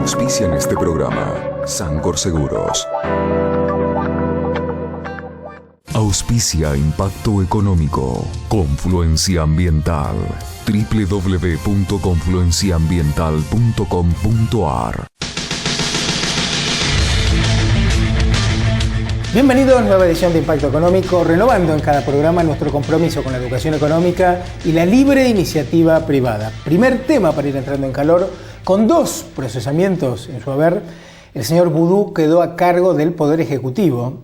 Auspician este programa Sancor Seguros. Auspicia Impacto Económico. Confluencia Ambiental. www.confluenciaambiental.com.ar. Bienvenidos a nueva edición de Impacto Económico, renovando en cada programa nuestro compromiso con la educación económica y la libre iniciativa privada. Primer tema para ir entrando en calor, con 2 procesamientos en su haber, el señor Boudou quedó a cargo del Poder Ejecutivo,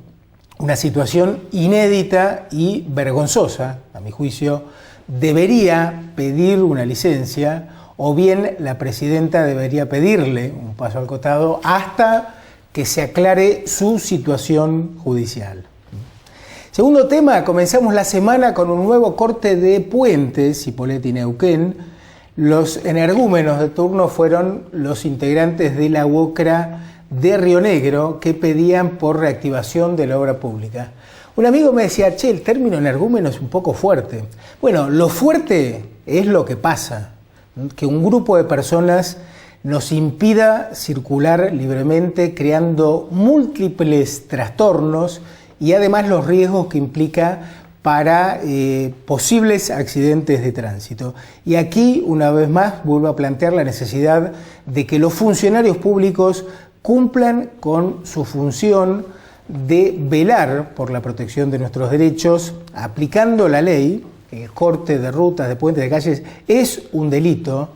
una situación inédita y vergonzosa, a mi juicio. Debería pedir una licencia o bien la presidenta debería pedirle un paso al costado hasta que se aclare su situación judicial. Segundo tema, comenzamos la semana con un nuevo corte de puentes, Cipolletti y Neuquén. Los energúmenos de turno fueron los integrantes de la UOCRA de Río Negro que pedían por reactivación de la obra pública. Un amigo me decía, che, el término energúmeno es un poco fuerte. Bueno, lo fuerte es lo que pasa, que un grupo de personas nos impida circular libremente, creando múltiples trastornos y además los riesgos que implica para posibles accidentes de tránsito. Y aquí, una vez más, vuelvo a plantear la necesidad de que los funcionarios públicos cumplan con su función de velar por la protección de nuestros derechos, aplicando la ley. El corte de rutas, de puentes, de calles es un delito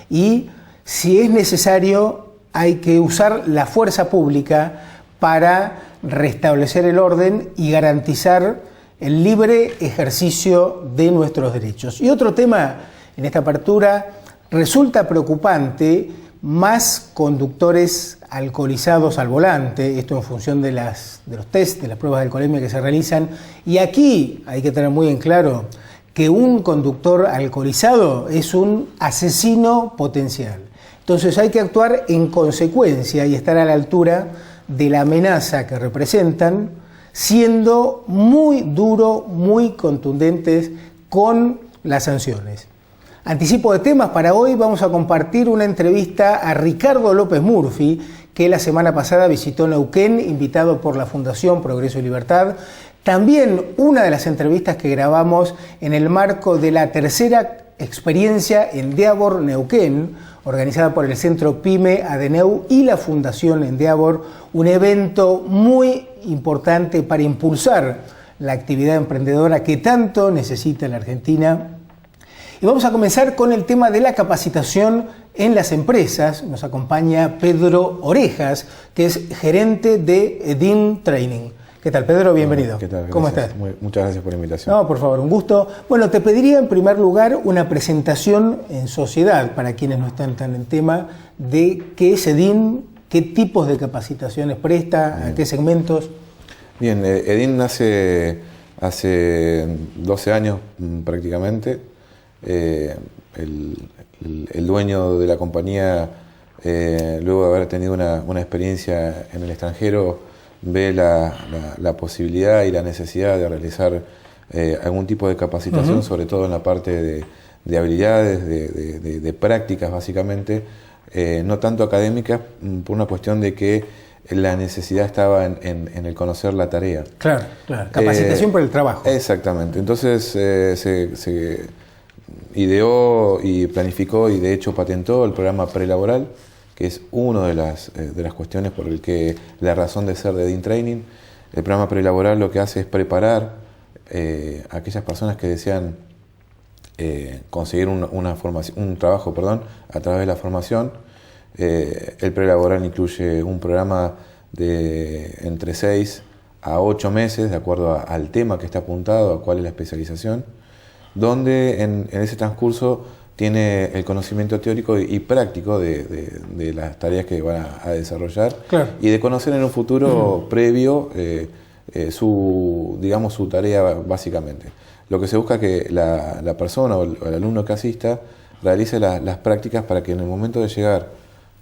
y si es necesario hay que usar la fuerza pública para restablecer el orden y garantizar el libre ejercicio de nuestros derechos. Y otro tema en esta apertura, resulta preocupante más conductores alcoholizados al volante, esto en función de los test, de las pruebas de alcoholemia que se realizan, y aquí hay que tener muy en claro que un conductor alcoholizado es un asesino potencial. Entonces hay que actuar en consecuencia y estar a la altura de la amenaza que representan, siendo muy duro, muy contundentes con las sanciones. Anticipo de temas para hoy, vamos a compartir una entrevista a Ricardo López Murphy, que la semana pasada visitó Neuquén, invitado por la Fundación Progreso y Libertad. También una de las entrevistas que grabamos en el marco de la tercera experiencia Endeavor Neuquén, organizada por el Centro PYME Adeneu y la Fundación Endeavor, un evento muy importante para impulsar la actividad emprendedora que tanto necesita la Argentina. Y vamos a comenzar con el tema de la capacitación en las empresas. Nos acompaña Pedro Orejas, que es gerente de Edin Training. ¿Qué tal, Pedro? Bienvenido. ¿Qué tal? ¿Cómo estás? Muchas gracias por la invitación. No, por favor, un gusto. Bueno, te pediría en primer lugar una presentación en sociedad para quienes no están tan en tema de qué es Edin, qué tipos de capacitaciones presta, a qué segmentos. Bien, Edin nace hace 12 años prácticamente. El dueño de la compañía, luego de haber tenido una experiencia en el extranjero, ve la posibilidad y la necesidad de realizar algún tipo de capacitación, sobre todo en la parte de habilidades, de prácticas básicamente, no tanto académicas, por una cuestión de que la necesidad estaba en el conocer la tarea. Claro. Capacitación por el trabajo. Exactamente. Entonces se ideó y planificó y de hecho patentó el programa prelaboral, que es una de las cuestiones por el que la razón de ser de Edin Training. El programa prelaboral lo que hace es preparar a aquellas personas que desean conseguir un trabajo a través de la formación. El prelaboral incluye un programa de entre 6 a 8 meses, de acuerdo al tema que está apuntado, a cuál es la especialización, donde en ese transcurso tiene el conocimiento teórico y práctico de las tareas que van a desarrollar, claro, y de conocer en un futuro previo su tarea básicamente. Lo que se busca es que la persona o el alumno que asista realice las prácticas para que en el momento de llegar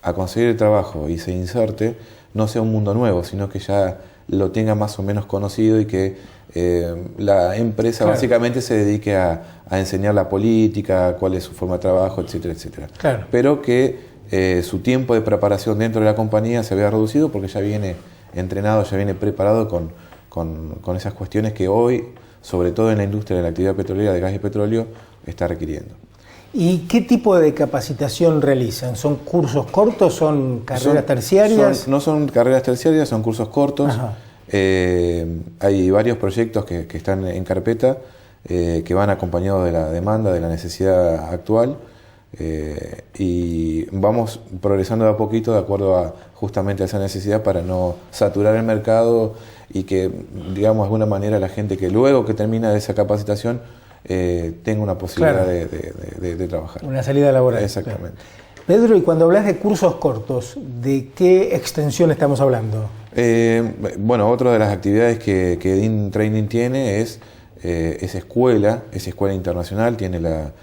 a conseguir el trabajo y se inserte, no sea un mundo nuevo, sino que ya lo tenga más o menos conocido y que la empresa, claro, básicamente se dedique a enseñar la política, cuál es su forma de trabajo, etcétera, etcétera. Claro. Pero que su tiempo de preparación dentro de la compañía se vea reducido porque ya viene entrenado, ya viene preparado con esas cuestiones que hoy, sobre todo en la industria de la actividad petrolera de gas y petróleo, está requiriendo. ¿Y qué tipo de capacitación realizan? ¿Son cursos cortos? ¿Son carreras terciarias? No son carreras terciarias, son cursos cortos. Hay varios proyectos que están en carpeta que van acompañados de la demanda, de la necesidad actual. Y vamos progresando de a poquito de acuerdo justamente a esa necesidad para no saturar el mercado y que, digamos, de alguna manera la gente que luego que termina de esa capacitación tenga una posibilidad de trabajar. Una salida laboral. Exactamente. Claro. Pedro, y cuando hablas de cursos cortos, ¿de qué extensión estamos hablando? Bueno, otra de las actividades que DIN Training tiene es escuela internacional, tiene la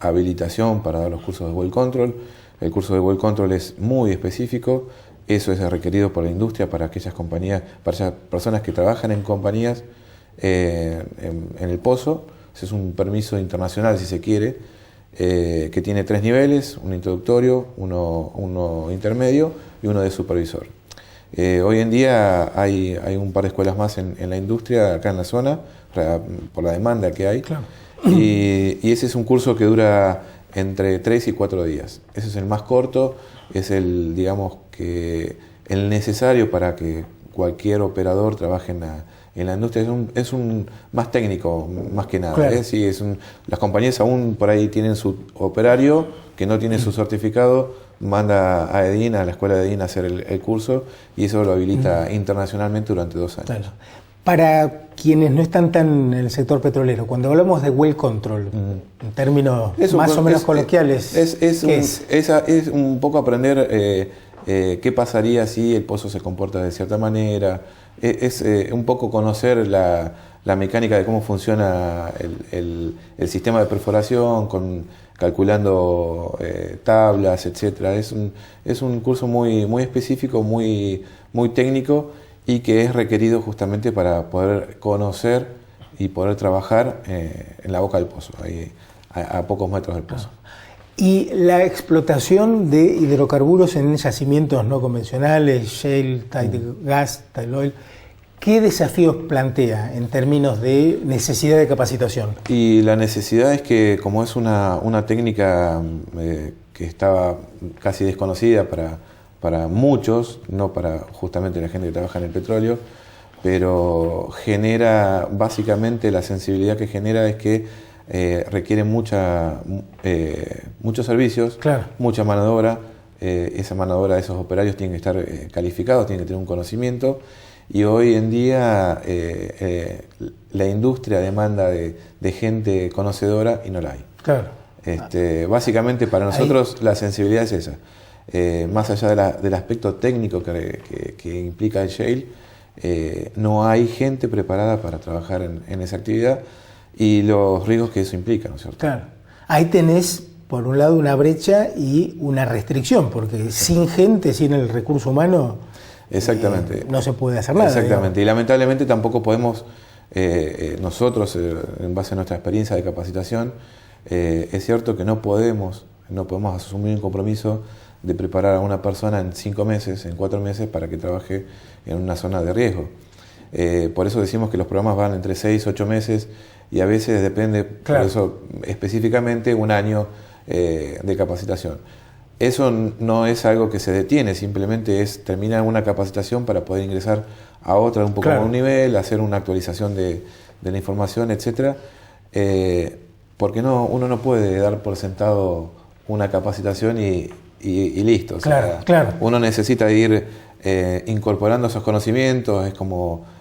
habilitación para dar los cursos de Well Control. El curso de Well Control es muy específico, eso es requerido por la industria para aquellas compañías, para aquellas personas que trabajan en compañías en el pozo. Ese es un permiso internacional, si se quiere, que tiene 3 niveles, un introductorio, uno intermedio y uno de supervisor. Hoy en día hay un par de escuelas más en la industria, acá en la zona, por la demanda que hay. Claro. Y ese es un curso que dura entre 3 y 4 días. Ese es el más corto, es el, digamos, que el necesario para que cualquier operador trabaje en la industria. Es un más técnico, más que nada. Claro. Sí, las compañías aún por ahí tienen su operario que no tiene su certificado, manda a EDIN, a la escuela de EDIN, a hacer el curso, y eso lo habilita internacionalmente durante 2 años. Claro. Para quienes no están tan en el sector petrolero, cuando hablamos de well control, en términos más o menos coloquiales, es un poco aprender qué pasaría si el pozo se comporta de cierta manera, es un poco conocer la mecánica de cómo funciona el sistema de perforación, calculando tablas, etcétera. Es un curso muy específico, muy técnico, y que es requerido justamente para poder conocer y poder trabajar en la boca del pozo, ahí, a pocos metros del pozo. Y la explotación de hidrocarburos en yacimientos no convencionales, shale, tight gas, tight oil, ¿qué desafíos plantea en términos de necesidad de capacitación? Y la necesidad es que, como es una técnica que estaba casi desconocida para muchos, no para justamente la gente que trabaja en el petróleo, pero genera, básicamente la sensibilidad que genera es que requiere muchos servicios, claro, mucha mano de obra. Esa mano de obra de esos operarios tienen que estar calificados, tienen que tener un conocimiento, y hoy en día la industria demanda de gente conocedora y no la hay. Claro. Básicamente para nosotros la sensibilidad es esa. Más allá del aspecto técnico que implica el shale, no hay gente preparada para trabajar en esa actividad y los riesgos que eso implica, ¿no es cierto? Claro. Ahí tenés, por un lado, una brecha y una restricción, porque sin gente, sin el recurso humano, exactamente, no se puede hacer nada. Exactamente, digamos. Y lamentablemente tampoco podemos, nosotros, en base a nuestra experiencia de capacitación, es cierto que no podemos asumir un compromiso de preparar a una persona en 5 meses, en 4 meses, para que trabaje en una zona de riesgo. Por eso decimos que los programas van entre 6 y 8 meses, y a veces depende, claro, por eso específicamente, 1 año de capacitación. Eso no es algo que se detiene, simplemente es terminar una capacitación para poder ingresar a otra un poco, claro, más un nivel, hacer una actualización de la información, etc. Porque uno no puede dar por sentado una capacitación y listo. O sea, claro, claro. Uno necesita ir incorporando esos conocimientos, es como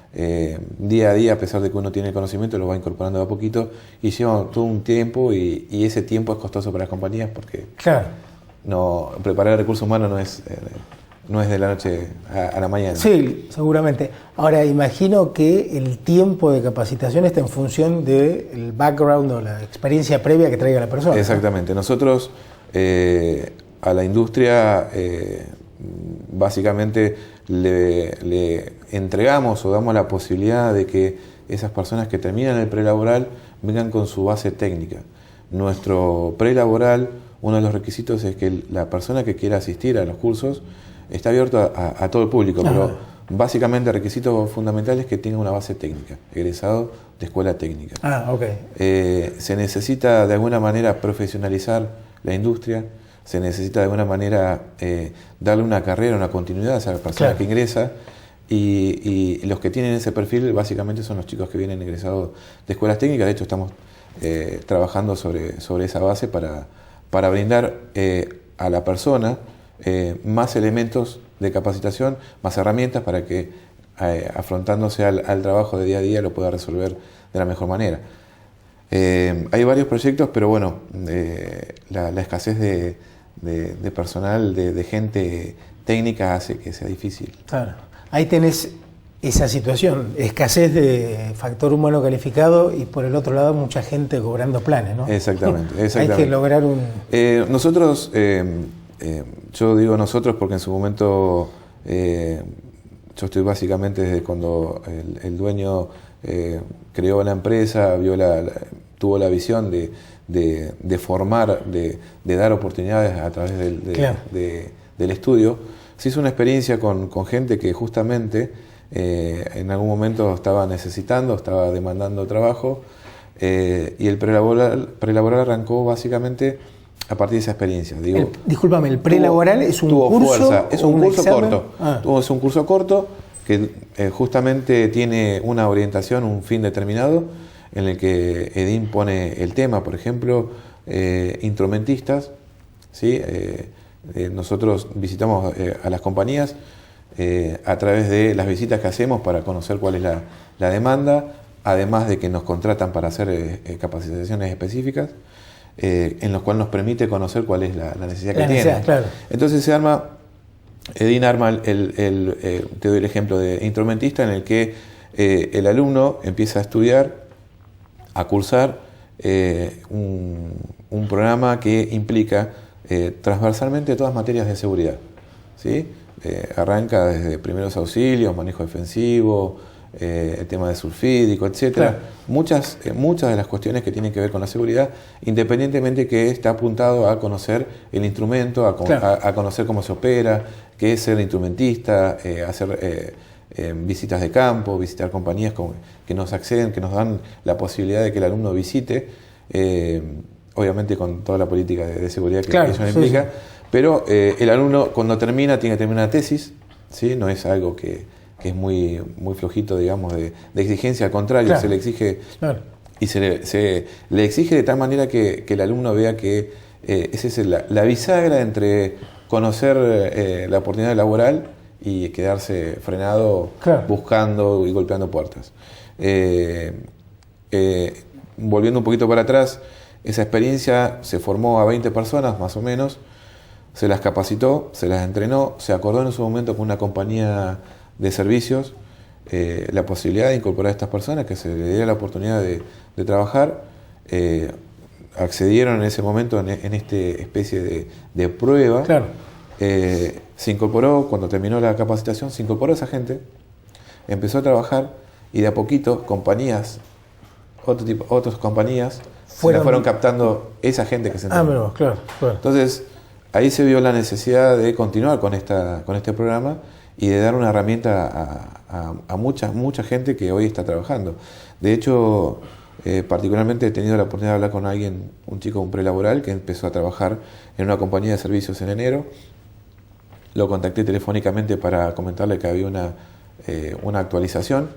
día a día, a pesar de que uno tiene el conocimiento, lo va incorporando de a poquito, y lleva todo un tiempo, y ese tiempo es costoso para las compañías porque, claro, preparar el recurso humano no es de la noche a la mañana. Sí, seguramente. Ahora, imagino que el tiempo de capacitación está en función del background o la experiencia previa que traiga la persona. Exactamente. Nosotros a la industria básicamente le entregamos o damos la posibilidad de que esas personas que terminan el prelaboral vengan con su base técnica. Nuestro prelaboral uno de los requisitos es que la persona que quiera asistir a los cursos está abierto a todo el público, pero básicamente el requisito fundamental es que tenga una base técnica, egresado de escuela técnica. Se necesita de alguna manera profesionalizar la industria, se necesita de alguna manera darle una carrera, una continuidad a esa persona que ingresa, y los que tienen ese perfil básicamente son los chicos que vienen egresados de escuelas técnicas. De hecho estamos trabajando sobre esa base para brindar a la persona más elementos de capacitación, más herramientas para que afrontándose al trabajo de día a día lo pueda resolver de la mejor manera. Hay varios proyectos, pero bueno, la escasez de personal, de gente técnica hace que sea difícil. Claro. Ahí tenés esa situación, escasez de factor humano calificado y por el otro lado mucha gente cobrando planes, ¿no? Exactamente. Hay que lograr un... Nosotros, yo digo nosotros porque en su momento yo estoy básicamente desde cuando el dueño creó la empresa, tuvo la visión de formar, de dar oportunidades a través del estudio. Se hizo una experiencia con gente que justamente en algún momento estaba necesitando, estaba demandando trabajo, y el prelaboral arrancó básicamente a partir de esa experiencia. Digo, discúlpame, ¿el prelaboral es un curso? Fuerza. Es un curso examen? corto. Es un curso corto que justamente tiene una orientación, un fin determinado, en el que EDIN pone el tema, por ejemplo, instrumentistas, ¿sí? Nosotros visitamos a las compañías a través de las visitas que hacemos para conocer cuál es la demanda, además de que nos contratan para hacer capacitaciones específicas, en los cuales nos permite conocer cuál es la necesidad que tienen. Claro. Entonces EDIN arma te doy el ejemplo de instrumentista, en el que el alumno empieza a estudiar, a cursar un programa que implica transversalmente todas materias de seguridad, ¿sí? Arranca desde primeros auxilios, manejo defensivo, el tema de sulfídico, etc. Claro. Muchas de las cuestiones que tienen que ver con la seguridad, independientemente que está apuntado a conocer el instrumento, a conocer cómo se opera, qué es ser instrumentista, hacer visitas de campo, visitar compañías que nos acceden, que nos dan la posibilidad de que el alumno visite, obviamente con toda la política de seguridad que eso implica, sí. Pero el alumno cuando termina tiene que terminar una tesis, ¿sí? No es algo que es muy flojito, digamos, de exigencia, al contrario, se le exige, y se le exige de tal manera que el alumno vea que esa es la bisagra entre conocer la oportunidad laboral y quedarse frenado buscando y golpeando puertas. Volviendo un poquito para atrás, esa experiencia se formó a 20 personas más o menos, se las capacitó, se las entrenó, se acordó en su momento con una compañía de servicios la posibilidad de incorporar a estas personas, que se les diera la oportunidad de trabajar. Accedieron en ese momento en esta especie de prueba. Se incorporó, cuando terminó la capacitación, se incorporó esa gente, empezó a trabajar y de a poquito compañías, otras compañías fueron captando esa gente que se entrenó. Entonces, ahí se vio la necesidad de continuar con este programa y de dar una herramienta a mucha gente que hoy está trabajando. De hecho, particularmente he tenido la oportunidad de hablar con alguien, un chico, un prelaboral, que empezó a trabajar en una compañía de servicios en enero. Lo contacté telefónicamente para comentarle que había una actualización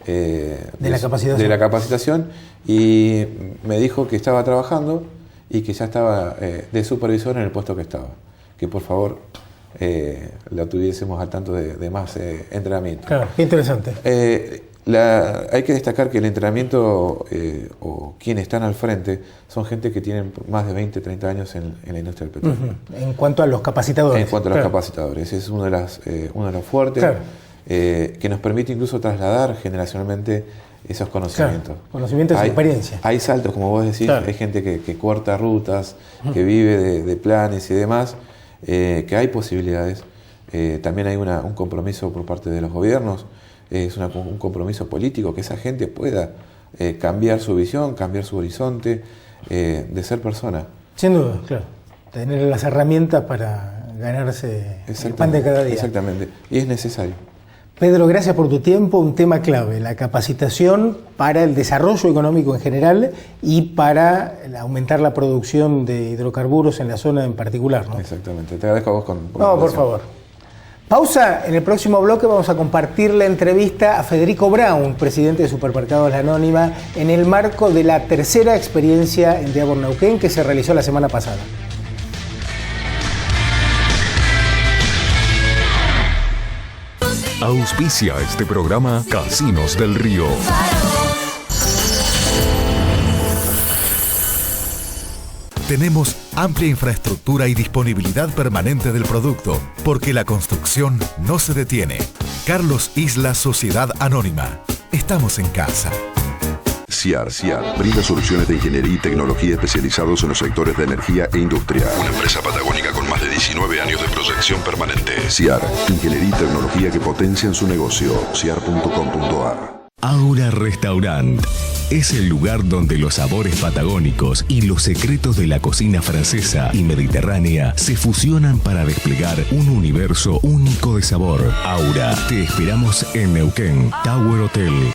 de la capacitación, y me dijo que estaba trabajando y que ya estaba de supervisor en el puesto que estaba, que por favor lo tuviésemos al tanto de más entrenamiento. Claro, qué interesante. Hay que destacar que el entrenamiento o quienes están al frente son gente que tienen más de 20, 30 años en la industria del petróleo. En cuanto a los capacitadores. En cuanto a los capacitadores, ese es uno de los fuertes, que nos permite incluso trasladar generacionalmente esos conocimientos. Conocimientos y experiencia. Hay saltos, como vos decís, hay gente que corta rutas, que vive de planes y demás, que hay posibilidades. También hay un compromiso por parte de los gobiernos, es un compromiso político, que esa gente pueda cambiar su visión, cambiar su horizonte, de ser persona. Sin duda, claro. tener las herramientas para ganarse el pan de cada día. Exactamente, y es necesario. Pedro, gracias por tu tiempo. Un tema clave, la capacitación para el desarrollo económico en general y para aumentar la producción de hidrocarburos en la zona en particular, ¿no? Exactamente, te agradezco a vos por la por invitación. favor. Pausa. En el próximo bloque vamos a compartir la entrevista a Federico Brown, presidente de Supermercados La Anónima, en el marco de la tercera experiencia en Endeavor Neuquén que se realizó la semana pasada. Auspicia este programa Casinos del Río. Tenemos amplia infraestructura y disponibilidad permanente del producto, porque la construcción no se detiene. Carlos Isla Sociedad Anónima. Estamos en casa. CIAR brinda soluciones de ingeniería y tecnología especializados en los sectores de energía e industria. Una empresa patagónica con más de 19 años de proyección permanente. CIAR, ingeniería y tecnología que potencian su negocio. CIAR.com.ar. Aura Restaurant es el lugar donde los sabores patagónicos y los secretos de la cocina francesa y mediterránea se fusionan para desplegar un universo único de sabor. Aura, te esperamos en Neuquén, Tower Hotel.